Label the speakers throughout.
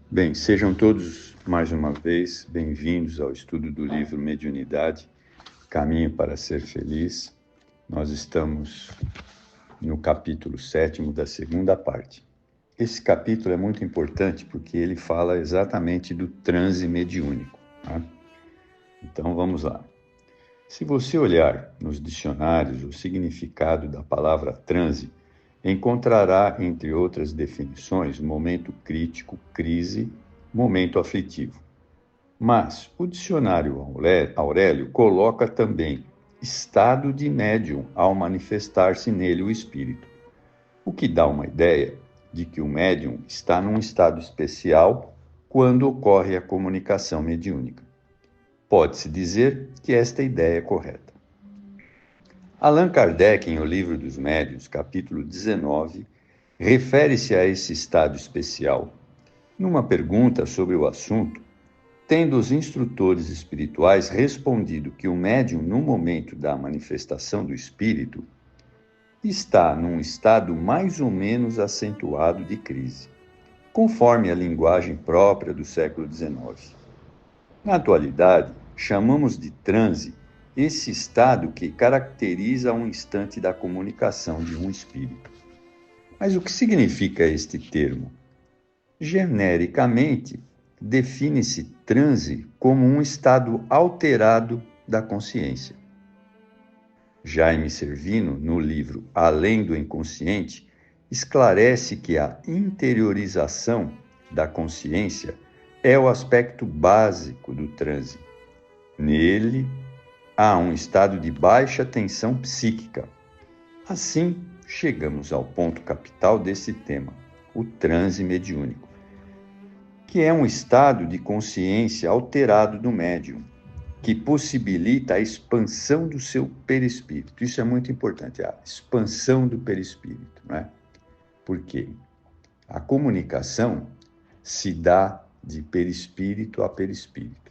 Speaker 1: Bem, sejam todos mais uma vez bem-vindos ao estudo do livro Mediunidade, Caminho para Ser Feliz. Nós estamos no capítulo 7º da segunda parte. Esse capítulo é muito importante porque ele fala exatamente do transe mediúnico. Tá? Então vamos lá. Se você olhar nos dicionários o significado da palavra transe, encontrará, entre outras definições, momento crítico, crise, momento aflitivo. Mas o dicionário Aurélio coloca também estado de médium ao manifestar-se nele o espírito, o que dá uma ideia de que o médium está num estado especial quando ocorre a comunicação mediúnica. Pode-se dizer que esta ideia é correta. Allan Kardec, em O Livro dos Médiuns, capítulo 19, refere-se a esse estado especial. Numa pergunta sobre o assunto, tendo os instrutores espirituais respondido que o médium, no momento da manifestação do espírito, está num estado mais ou menos acentuado de crise, conforme a linguagem própria do século XIX. Na atualidade, chamamos de transe esse estado que caracteriza um instante da comunicação de um espírito. Mas o que significa este termo? Genericamente, define-se transe como um estado alterado da consciência. Jaime Servino, no livro Além do Inconsciente, esclarece que a interiorização da consciência é o aspecto básico do transe. Nele, há um estado de baixa tensão psíquica. Assim, chegamos ao ponto capital desse tema, o transe mediúnico, que é um estado de consciência alterado do médium, que possibilita a expansão do seu perispírito. Isso é muito importante, a expansão do perispírito, né? Por quê? A comunicação se dá de perispírito a perispírito.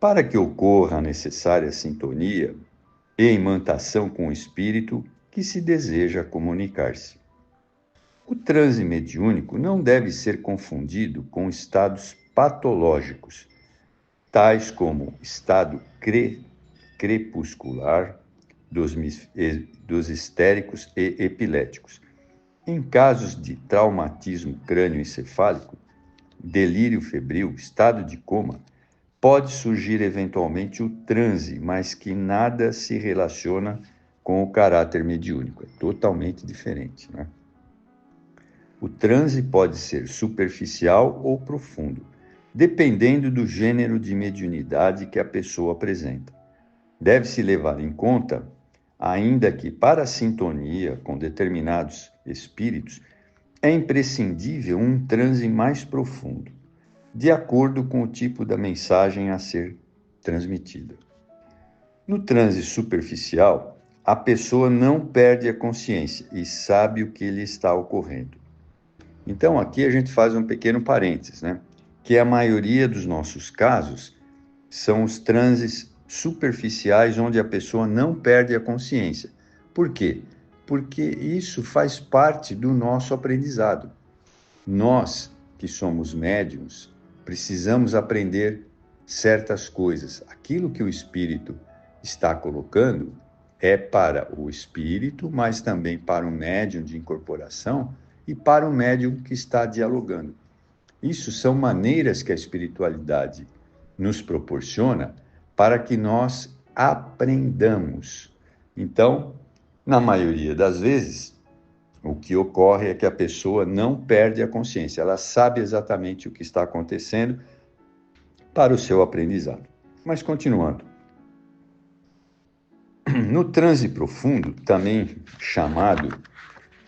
Speaker 1: Para que ocorra a necessária sintonia e imantação com o espírito que se deseja comunicar-se. O transe mediúnico não deve ser confundido com estados patológicos, tais como estado crepuscular dos histéricos e epiléticos. Em casos de traumatismo crânioencefálico, delírio febril, estado de coma, pode surgir eventualmente o transe, mas que nada se relaciona com o caráter mediúnico. É totalmente diferente, né? O transe pode ser superficial ou profundo, dependendo do gênero de mediunidade que a pessoa apresenta. Deve-se levar em conta, ainda que para a sintonia com determinados espíritos, é imprescindível um transe mais profundo, de acordo com o tipo da mensagem a ser transmitida. No transe superficial, a pessoa não perde a consciência e sabe o que lhe está ocorrendo. Então, aqui a gente faz um pequeno parênteses, né? Que a maioria dos nossos casos são os transes superficiais, onde a pessoa não perde a consciência. Por quê? Porque isso faz parte do nosso aprendizado. Nós, que somos médiums, precisamos aprender certas coisas. Aquilo que o espírito está colocando é para o espírito, mas também para o médium de incorporação e para o médium que está dialogando. Isso são maneiras que a espiritualidade nos proporciona para que nós aprendamos. Então, na maioria das vezes, o que ocorre é que a pessoa não perde a consciência, ela sabe exatamente o que está acontecendo para o seu aprendizado. Mas continuando. No transe profundo, também chamado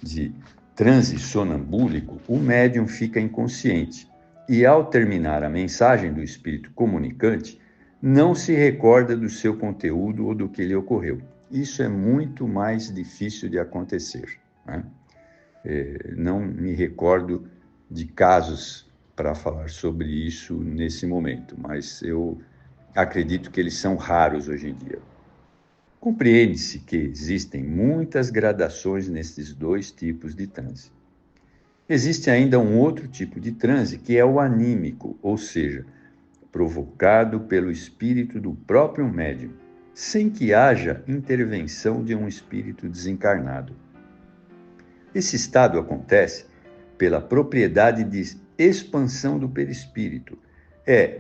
Speaker 1: de transe sonambúlico, o médium fica inconsciente e, ao terminar a mensagem do espírito comunicante, não se recorda do seu conteúdo ou do que lhe ocorreu. Isso é muito mais difícil de acontecer, né? Não me recordo de casos para falar sobre isso nesse momento, mas eu acredito que eles são raros hoje em dia. Compreende-se que existem muitas gradações nesses dois tipos de transe. Existe ainda um outro tipo de transe, que é o anímico, ou seja, provocado pelo espírito do próprio médium, sem que haja intervenção de um espírito desencarnado. Esse estado acontece pela propriedade de expansão do perispírito,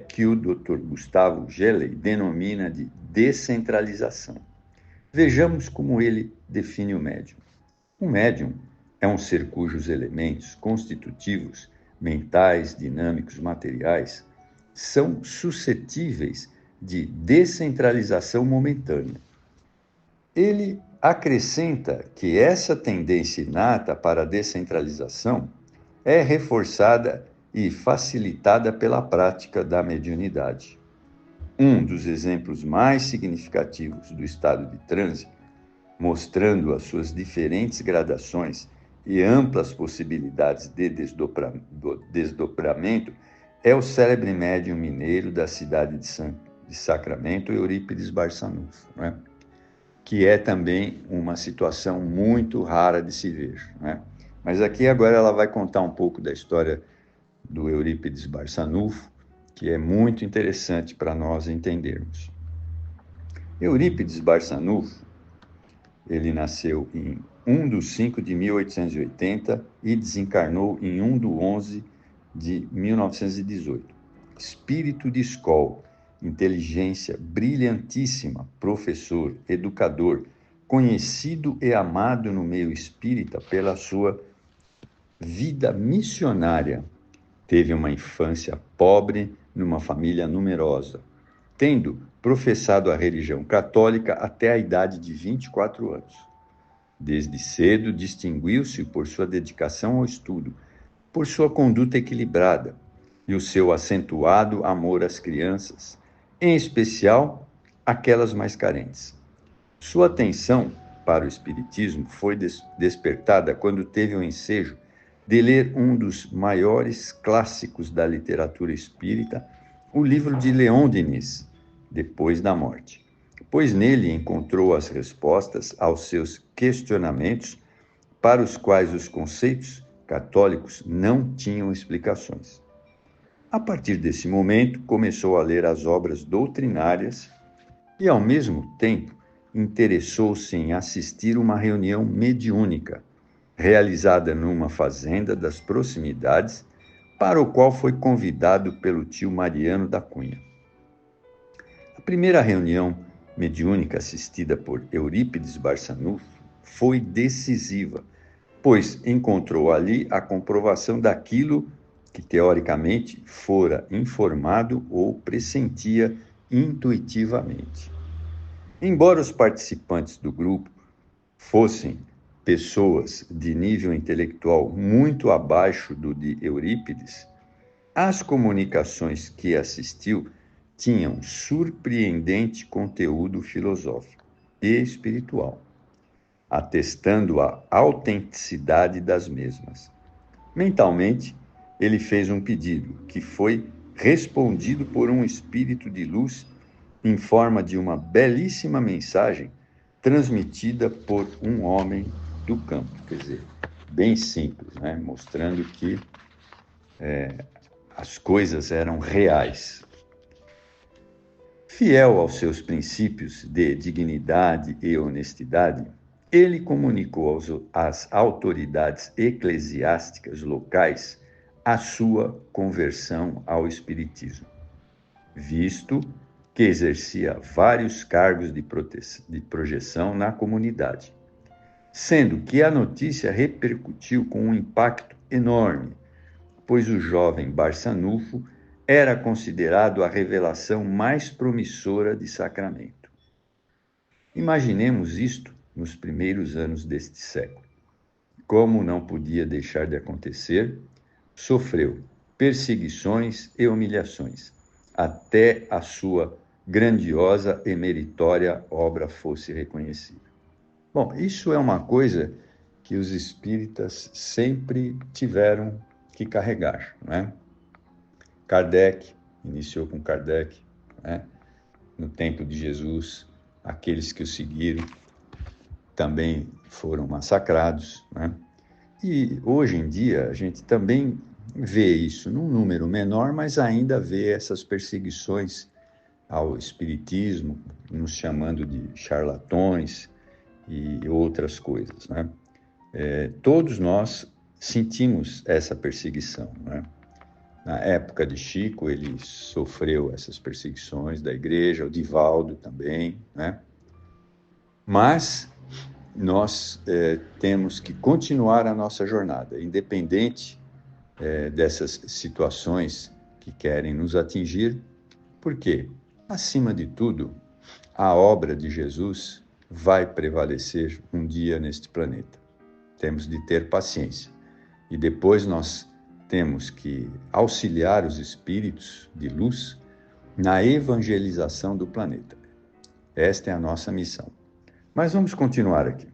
Speaker 1: que o Dr. Gustavo Gelley denomina de descentralização. Vejamos como ele define o médium. O médium é um ser cujos elementos constitutivos, mentais, dinâmicos, materiais, são suscetíveis de descentralização momentânea. Ele acrescenta que essa tendência inata para a descentralização é reforçada e facilitada pela prática da mediunidade. Um dos exemplos mais significativos do estado de transe, mostrando as suas diferentes gradações e amplas possibilidades de desdobramento, é o célebre médium mineiro da cidade de Sacramento, Eurípides Barçanufo, né? Que é também uma situação muito rara de se ver, né? Mas aqui agora ela vai contar um pouco da história do Eurípides Barçanufo, que é muito interessante para nós entendermos. Eurípides Barçanufo, ele nasceu em 1/5 de 1880 e desencarnou em 1/11 de 1918. Espírito de escola, inteligência brilhantíssima, professor, educador, conhecido e amado no meio espírita pela sua vida missionária. Teve uma infância pobre numa família numerosa, tendo professado a religião católica até a idade de 24 anos. Desde cedo distinguiu-se por sua dedicação ao estudo, por sua conduta equilibrada e o seu acentuado amor às crianças, em especial aquelas mais carentes. Sua atenção para o espiritismo foi despertada quando teve o ensejo de ler um dos maiores clássicos da literatura espírita, o livro de Leon Denis, Depois da Morte, pois nele encontrou as respostas aos seus questionamentos para os quais os conceitos católicos não tinham explicações. A partir desse momento, começou a ler as obras doutrinárias e, ao mesmo tempo, interessou-se em assistir uma reunião mediúnica, realizada numa fazenda das proximidades, para o qual foi convidado pelo tio Mariano da Cunha. A primeira reunião mediúnica assistida por Eurípides Barçanufo foi decisiva, pois encontrou ali a comprovação daquilo que, teoricamente, fora informado ou pressentia intuitivamente. Embora os participantes do grupo fossem pessoas de nível intelectual muito abaixo do de Eurípides, as comunicações que assistiu tinham surpreendente conteúdo filosófico e espiritual, atestando a autenticidade das mesmas. Mentalmente, ele fez um pedido que foi respondido por um espírito de luz em forma de uma belíssima mensagem transmitida por um homem do campo. Quer dizer, bem simples, né? Mostrando que as coisas eram reais. Fiel aos seus princípios de dignidade e honestidade, ele comunicou às autoridades eclesiásticas locais a sua conversão ao espiritismo, visto que exercia vários cargos de projeção na comunidade, sendo que a notícia repercutiu com um impacto enorme, pois o jovem Barçanufo era considerado a revelação mais promissora de Sacramento. Imaginemos isto nos primeiros anos deste século. Como não podia deixar de acontecer, sofreu perseguições e humilhações, até a sua grandiosa e meritória obra fosse reconhecida. Bom, isso é uma coisa que os espíritas sempre tiveram que carregar, né? Kardec, iniciou com Kardec, né? No tempo de Jesus, aqueles que o seguiram também foram massacrados, né? E hoje em dia a gente também vê isso num número menor, mas ainda vê essas perseguições ao espiritismo, nos chamando de charlatões e outras coisas, né? Todos nós sentimos essa perseguição, né? Na época de Chico, ele sofreu essas perseguições da igreja, o Divaldo também, né? Mas nós temos que continuar a nossa jornada, independente dessas situações que querem nos atingir, porque, acima de tudo, a obra de Jesus vai prevalecer um dia neste planeta. Temos de ter paciência. E depois nós temos que auxiliar os espíritos de luz na evangelização do planeta. Esta é a nossa missão. Mas vamos continuar aqui.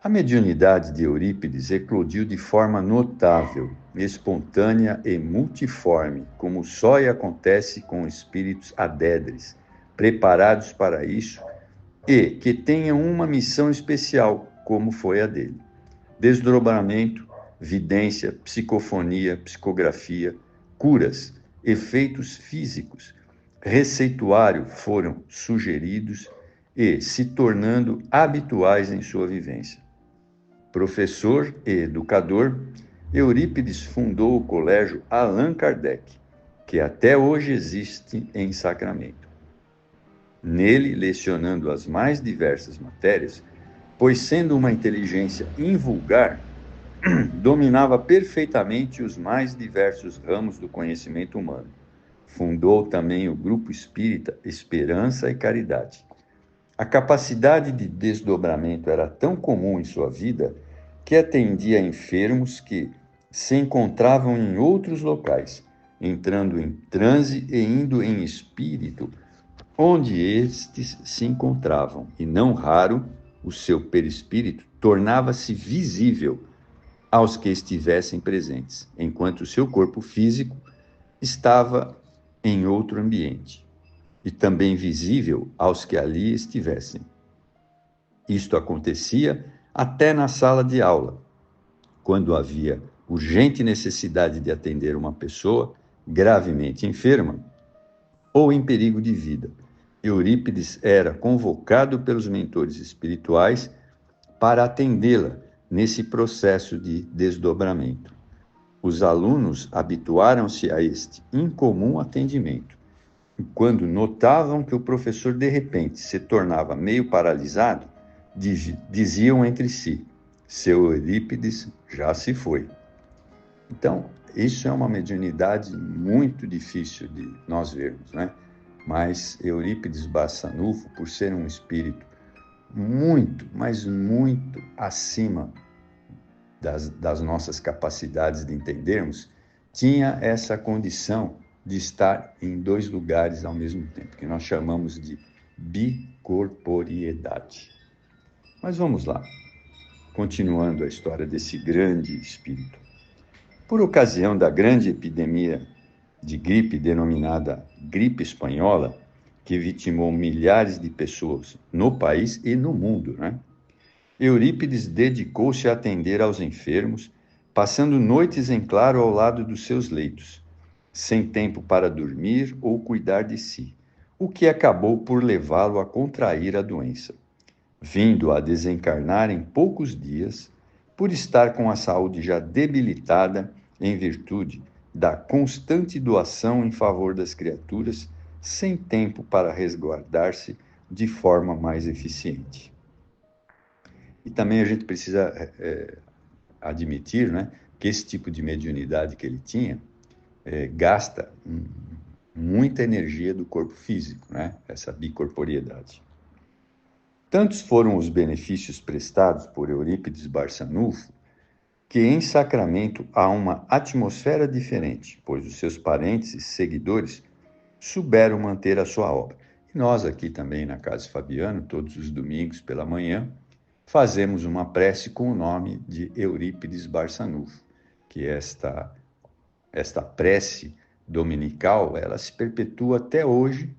Speaker 1: A mediunidade de Eurípides eclodiu de forma notável, espontânea e multiforme, como só acontece com espíritos adedres, preparados para isso e que tenham uma missão especial, como foi a dele. Desdobramento, vidência, psicofonia, psicografia, curas, efeitos físicos, receituário foram sugeridos e se tornando habituais em sua vivência. Professor e educador, Eurípides fundou o Colégio Allan Kardec, que até hoje existe em Sacramento. Nele, lecionando as mais diversas matérias, pois sendo uma inteligência invulgar, dominava perfeitamente os mais diversos ramos do conhecimento humano. Fundou também o grupo espírita Esperança e Caridade. A capacidade de desdobramento era tão comum em sua vida que atendia enfermos que se encontravam em outros locais, entrando em transe e indo em espírito onde estes se encontravam, e não raro, o seu perispírito tornava-se visível aos que estivessem presentes, enquanto o seu corpo físico estava em outro ambiente, e também visível aos que ali estivessem. Isto acontecia até na sala de aula, quando havia urgente necessidade de atender uma pessoa gravemente enferma ou em perigo de vida. Eurípides era convocado pelos mentores espirituais para atendê-la nesse processo de desdobramento. Os alunos habituaram-se a este incomum atendimento. E quando notavam que o professor de repente se tornava meio paralisado, diziam entre si: seu Eurípides já se foi. Então, isso é uma mediunidade muito difícil de nós vermos, né? Mas Eurípides Barçanufo, por ser um espírito muito, mas muito acima das nossas capacidades de entendermos, tinha essa condição de estar em dois lugares ao mesmo tempo, que nós chamamos de bicorporiedade. Mas vamos lá, continuando a história desse grande espírito. Por ocasião da grande epidemia de gripe denominada gripe espanhola, que vitimou milhares de pessoas no país e no mundo, né? Eurípides dedicou-se a atender aos enfermos, passando noites em claro ao lado dos seus leitos, sem tempo para dormir ou cuidar de si, o que acabou por levá-lo a contrair a doença, vindo a desencarnar em poucos dias, por estar com a saúde já debilitada em virtude da constante doação em favor das criaturas, sem tempo para resguardar-se de forma mais eficiente. E também a gente precisa admitir, né, que esse tipo de mediunidade que ele tinha gasta muita energia do corpo físico, né, essa bicorporiedade. Tantos foram os benefícios prestados por Eurípides Barçanufo que em Sacramento há uma atmosfera diferente, pois os seus parentes e seguidores souberam manter a sua obra. E nós aqui também na Casa Fabiano, todos os domingos pela manhã, fazemos uma prece com o nome de Eurípides Barçanufo, que esta prece dominical, ela se perpetua até hoje,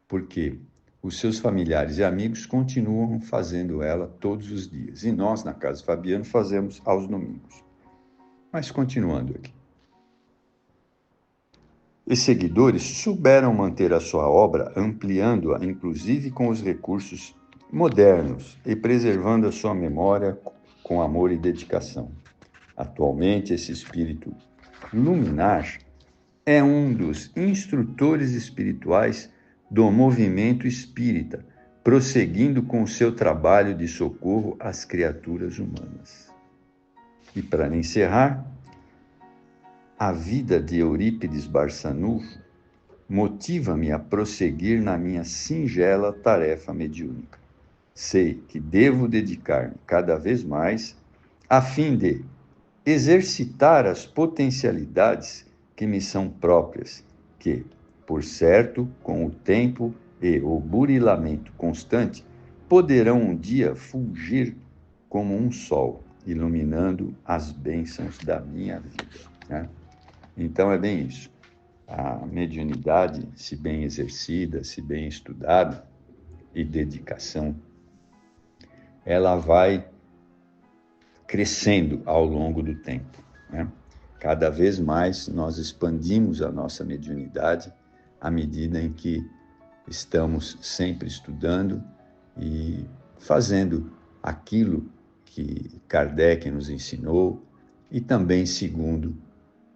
Speaker 1: porque os seus familiares e amigos continuam fazendo ela todos os dias. E nós, na Casa Fabiano, fazemos aos domingos. Mas continuando aqui. Os seguidores souberam manter a sua obra, ampliando-a, inclusive com os recursos modernos e preservando a sua memória com amor e dedicação. Atualmente, esse espírito luminar é um dos instrutores espirituais do movimento espírita, prosseguindo com o seu trabalho de socorro às criaturas humanas. E para encerrar, a vida de Eurípides Barçanufo motiva-me a prosseguir na minha singela tarefa mediúnica. Sei que devo dedicar-me cada vez mais a fim de exercitar as potencialidades que me são próprias, que, por certo, com o tempo e o burilamento constante, poderão um dia fulgir como um sol, iluminando as bênçãos da minha vida, né? Então é bem isso. A mediunidade, se bem exercida, se bem estudada, e dedicação, ela vai crescendo ao longo do tempo, né? Cada vez mais nós expandimos a nossa mediunidade à medida em que estamos sempre estudando e fazendo aquilo que Kardec nos ensinou e também segundo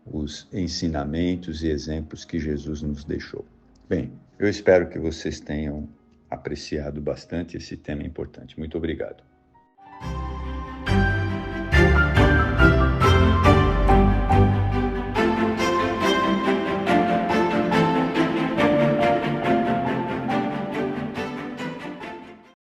Speaker 1: os ensinamentos e exemplos que Jesus nos deixou. Bem, eu espero que vocês tenham apreciado bastante esse tema importante. Muito obrigado.